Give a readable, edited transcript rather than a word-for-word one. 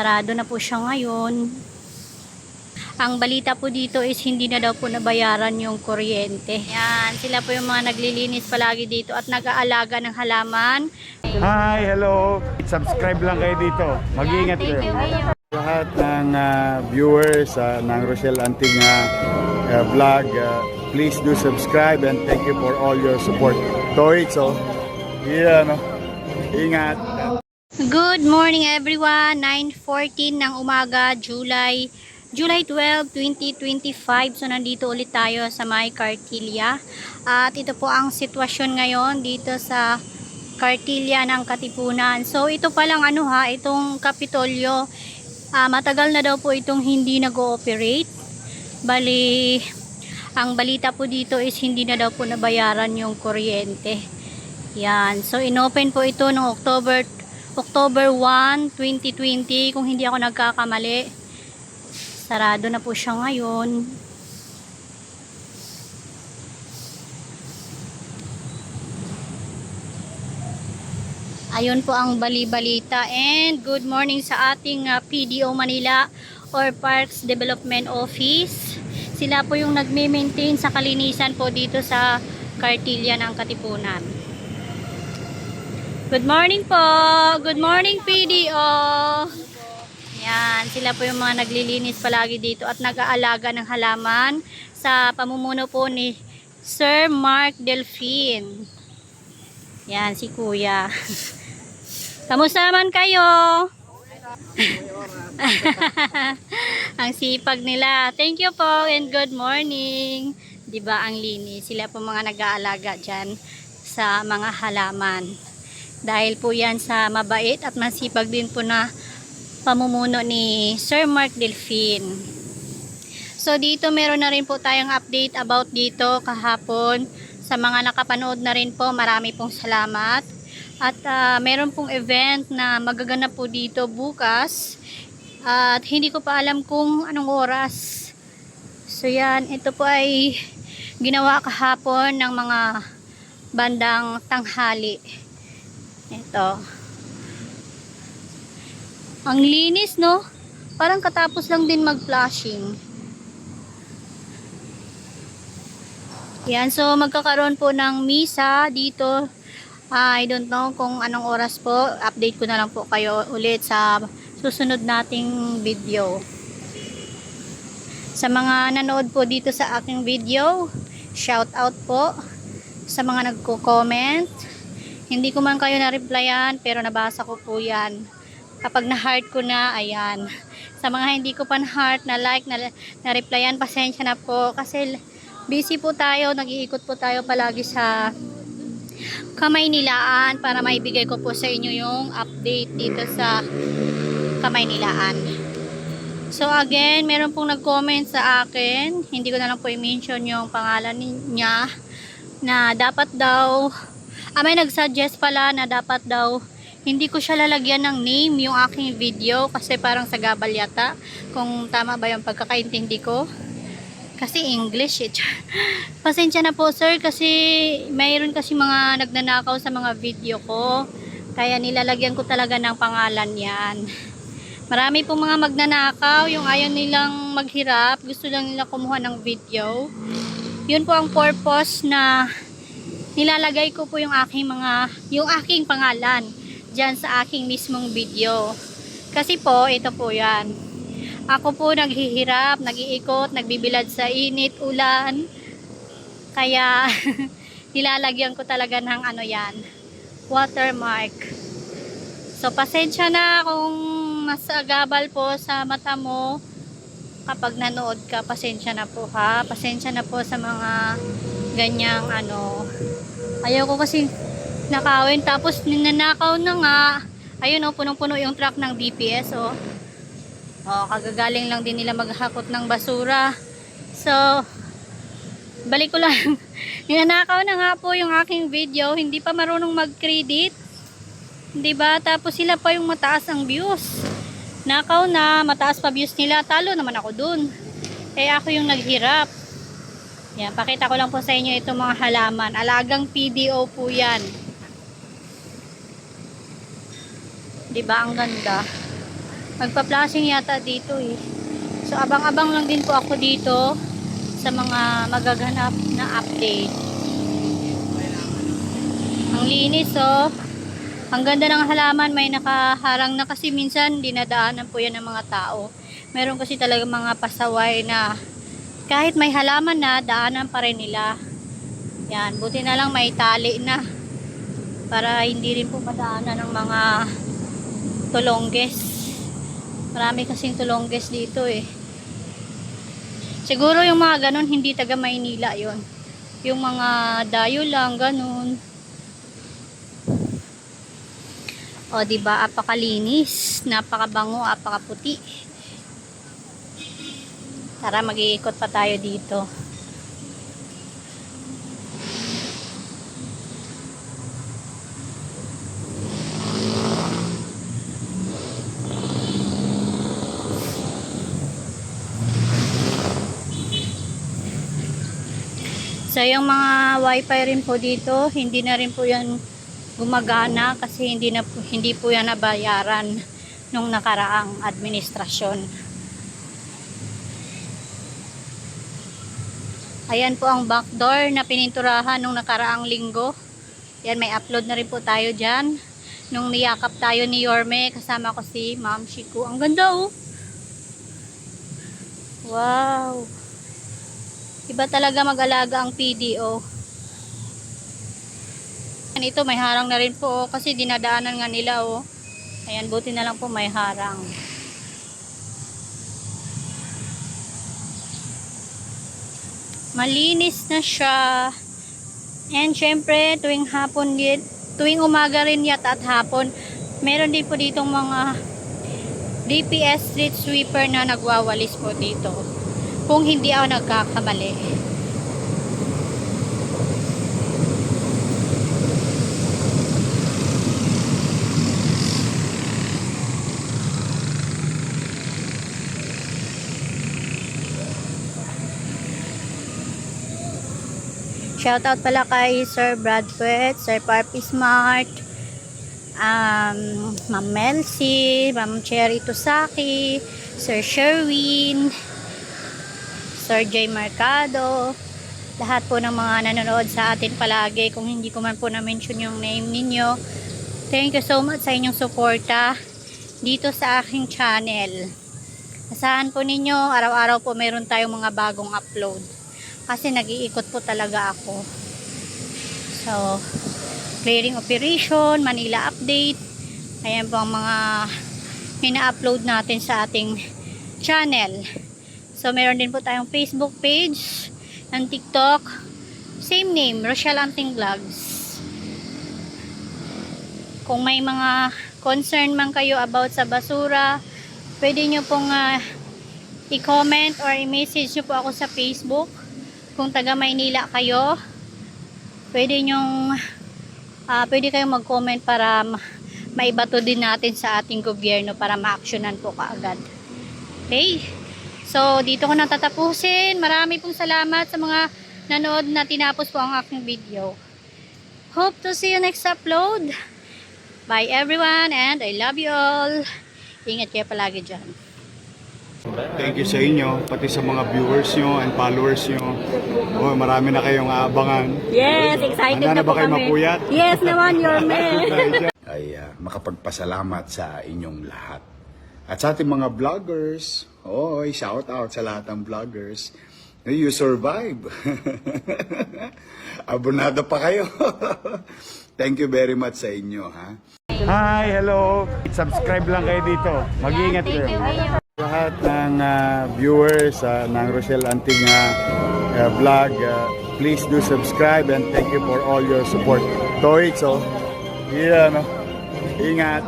Sarado na po siya ngayon. Ang balita po dito is hindi na daw po nabayaran yung kuryente. Yan, sila po yung mga naglilinis palagi dito at nag-aalaga ng halaman. Hi, hello. Subscribe lang kayo dito. Mag-iingat kayo. Lahat ng viewers ng Rochelle Anting vlog, please do subscribe and thank you for all your support. Toitso. Yeah, no. Ingat. Good morning everyone. 9:14 ng umaga, July 12, 2025. So nandito ulit tayo sa may Cartilla. At ito po ang sitwasyon ngayon dito sa Cartilla ng Katipunan. So ito palang itong Kapitolyo, matagal na daw po itong hindi nag-ooperate. Bali, ang balita po dito is hindi na daw po nabayaran yung kuryente. Yan. So inopen po ito noong October 1, 2020 kung hindi ako nagkakamali. Sarado na po siya ngayon. Ayun po ang bali-balita. And good morning sa ating PDO Manila or Parks Development Office. Sila po yung nagme-maintain sa kalinisan po dito sa Cartilla ng Katipunan. Good morning po. Good morning PDO. Yan, sila po yung mga naglilinis palagi dito at nag-aalaga ng halaman sa pamumuno po ni Sir Mark Delfin. Yan, si Kuya. Kamusta naman kayo? Ang sipag nila. Thank you po and good morning. Diba ang linis? Sila po mga nag-aalaga dyan sa mga halaman. Dahil po yan sa mabait at masipag din po na pamumuno ni Sir Mark Delfin. So dito meron na rin po tayong update about dito kahapon. Sa mga nakapanood na rin po, marami pong salamat. At meron pong event na magaganap po dito bukas. At hindi ko pa alam kung anong oras. So yan, ito po ay ginawa kahapon ng mga bandang tanghali. Ito. Ang linis, no? Parang katapos lang din mag-flashing. Yan, so magkakaroon po ng misa dito. I don't know kung anong oras po. Update ko na lang po kayo ulit sa susunod nating video. Sa mga nanood po dito sa aking video, shout out po sa mga nagko-comment. Hindi ko man kayo na-replyan pero nabasa ko po yan. Kapag na-heart ko na, ayan. Sa mga hindi ko pa na-heart, na-like, na-replyan, pasensya na po. Kasi busy po tayo, nag-iikot po tayo palagi sa Kamaynilaan para maibigay ko po sa inyo yung update dito sa Kamaynilaan. So again, meron pong nag-comment sa akin. Hindi ko na lang po i-mention yung pangalan niya na dapat daw may nag-suggest pala na dapat daw hindi ko siya lalagyan ng name yung aking video kasi parang sagabal yata. Kung tama ba yung pagkakaintindi ko. Kasi English eh. Pasensya na po sir kasi mayroon kasi mga nagnanakaw sa mga video ko. Kaya nilalagyan ko talaga ng pangalan yan. Marami pong mga magnanakaw yung ayaw nilang maghirap. Gusto lang nila kumuha ng video. Yun po ang purpose na nilalagay ko po yung aking pangalan dyan sa aking mismong video. Kasi po, ito po yan. Ako po naghihirap, nag-iikot, nagbibilad sa init, ulan. Kaya, nilalagyan ko talaga ng yan, watermark. So, pasensya na kung masagabal po sa mata mo. Kapag nanood ka, pasensya na po ha. Pasensya na po sa mga ganyang ayaw ko kasi nakawin tapos ninanakaw na nga. Ayun punong-puno yung truck ng DPS kagagaling lang din nila maghakot ng basura. So balik ko lang. Ninanakaw na nga po yung aking video, hindi pa marunong mag-credit. 'Di ba? Tapos sila pa yung mataas ang views. Nakaw na, mataas pa views nila, talo naman ako dun. Kaya ako yung naghirap. Yan, pakita ko lang po sa inyo itong mga halaman. Alagang PDO po yan. Diba ang ganda? Magpa-flashing yata dito eh. So abang-abang lang din po ako dito sa mga magaganap na update. Ang linis oh. Ang ganda ng halaman, may nakaharang na kasi minsan dinadaanan po yan ng mga tao. Meron kasi talaga mga pasaway na kahit may halaman na, daanan pa rin nila. Yan, buti na lang may tali na para hindi rin po madaanan ng mga tulongges. Marami kasing tulongges dito eh. Siguro yung mga ganun hindi taga Maynila yon. Yung mga dayo lang ganun. O diba, apakalinis, napakabango, apakaputi. Tara, mag-iikot pa tayo dito. So yung mga wifi rin po dito, hindi na rin po yan gumagana kasi hindi po yan nabayaran nung nakaraang administrasyon. Ayan po ang backdoor na pininturahan nung nakaraang linggo. Yan, may upload na rin po tayo dyan. Nung niyakap tayo ni Yorme, kasama ko si Ma'am Shiku. Ang ganda oh. Wow. Iba talaga mag-alaga ang PDO. Ito may harang na rin po kasi dinadaanan nga nila oh. Ayan, buti na lang po may harang. Malinis na siya. And syempre tuwing hapon din, tuwing umaga rin yata at hapon, meron din po ditong mga DPS street sweeper na nagwawalis po dito. Kung hindi ako nagkakamali. Shoutout pala kay Sir Bradford, Sir Parpy Smart, Ma'am Melcy, Ma'am Cherry Tusaki, Sir Sherwin, Sir J. Mercado, lahat po ng mga nanonood sa atin palagi. Kung hindi ko man po na-mention yung name ninyo, thank you so much sa inyong suporta dito sa aking channel. Asahan po ninyo, araw-araw po meron tayong mga bagong upload. Kasi nag-iikot po talaga ako. So, clearing operation, Manila update. Ayan po ang mga ina-upload natin sa ating channel. So, meron din po tayong Facebook page, ng TikTok. Same name, Rochelle Anting Vlogs. Kung may mga concern man kayo about sa basura, pwede nyo pong i-comment or i-message nyo po ako sa Facebook. Kung taga Maynila kayo, pwede kayong mag-comment para maibato din natin sa ating gobyerno para ma-actionan po kaagad. Okay? So, dito ko na tatapusin. Marami pong salamat sa mga nanood na tinapos po ang aking video. Hope to see you next upload. Bye everyone and I love you all. Ingat kayo palagi dyan. Thank you sa inyo, pati sa mga viewers nyo and followers nyo. Oh, marami na kayong aabangan. Yes, excited Handa na na po ba kayo kami. mapuyat? Yes naman, Yorme. Ay makapagpasalamat sa inyong lahat. At sa ating mga vloggers, shout out sa lahat ng vloggers. You survive. Abonado pa kayo. Thank you very much sa inyo, ha? Hi, hello. Subscribe lang kayo dito. Mag-iingat kayo. Lahat ng viewers ng Rochelle Anting vlog, please do subscribe and thank you for all your support. Toits, yeah, no? Ingat.